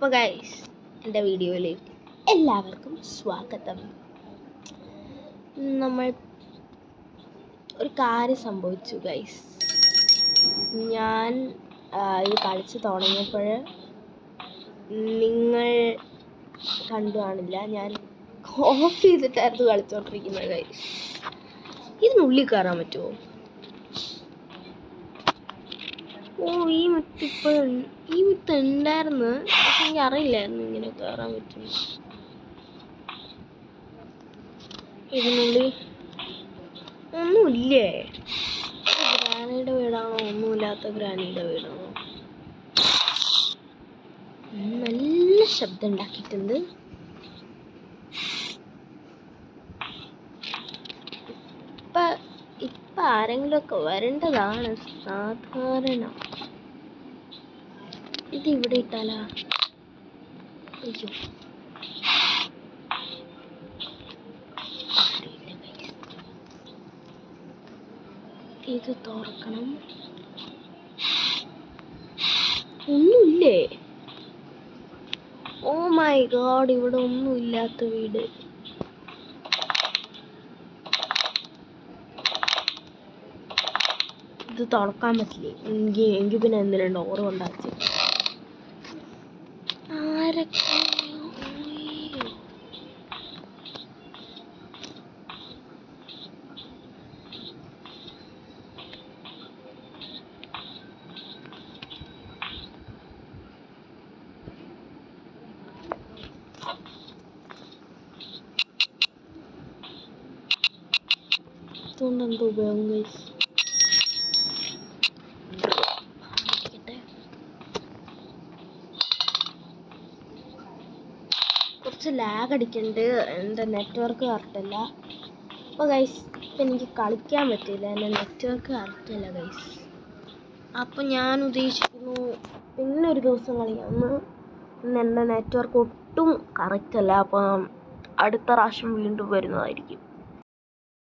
അപ്പോൾ ഗൈസ്, എൻ്റെ വീഡിയോയിലേക്ക് എല്ലാവർക്കും സ്വാഗതം. നമ്മൾ ഒരു കാര്യം സംഭവിച്ചു ഗൈസ്. ഞാൻ ഇത് കളിച്ച് തുടങ്ങിയപ്പോൾ നിങ്ങൾ കണ്ടു കാണില്ല, ഞാൻ ഓഫ് ചെയ്തിട്ടായിരുന്നു കളിച്ചോണ്ടിരിക്കുന്നത് ഗൈസ്. ഇതിനുള്ളിൽ കയറാൻ പറ്റുമോ? ഈ മിത്ത് ഉണ്ടായിരുന്നു, പക്ഷെ എനിക്ക് അറിയില്ലായിരുന്നു ഇങ്ങനെ കയറാൻ പറ്റും. ഇതിനുള്ളിൽ ഒന്നുമില്ലേ? ഗ്രാനിയുടെ വീടാണോ? ഒന്നുമില്ലാത്ത ഗ്രാനിയുടെ വീടാണോ? നല്ല ശബ്ദം ഉണ്ടാക്കിയിട്ടുണ്ട്. ഇപ്പൊ ആരെങ്കിലുമൊക്കെ വരേണ്ടതാണ് സാധാരണ. ഇത് ഇവിടെ ഇട്ടാലാ? അയ്യോ, ഇത് തുറക്കണം. ഒന്നുമില്ലേ? ഓ മൈ ഗോഡ്, ഇവിടെ ഒന്നുമില്ലാത്ത വീട്. ഇത് തുറക്കാൻ പറ്റില്ലേ? എനിക്ക് പിന്നെ എന്തിനും ഡോറ് കൊണ്ടാക്കി. ആരൊക്കെ ഇതുകൊണ്ടെന്തോ ഉപയോഗം ഗൈസ്? കുറച്ച് ലാഗ് അടിക്കുന്നുണ്ട്, എൻ്റെ നെറ്റ്വർക്ക് കറക്റ്റല്ല. അപ്പോൾ ഗൈസ്, ഇപ്പം എനിക്ക് കളിക്കാൻ പറ്റില്ല, എൻ്റെ നെറ്റ്വർക്ക് കറക്റ്റല്ല ഗൈസ്. അപ്പം ഞാൻ ഉദ്ദേശിക്കുന്നു പിന്നെ ഒരു ദിവസം കളിക്കാമെന്ന്. ഇന്ന് എൻ്റെ നെറ്റ്വർക്ക് ഒട്ടും കറക്റ്റല്ല, അപ്പം അടുത്ത പ്രാവശ്യം വീണ്ടും വരുന്നതായിരിക്കും.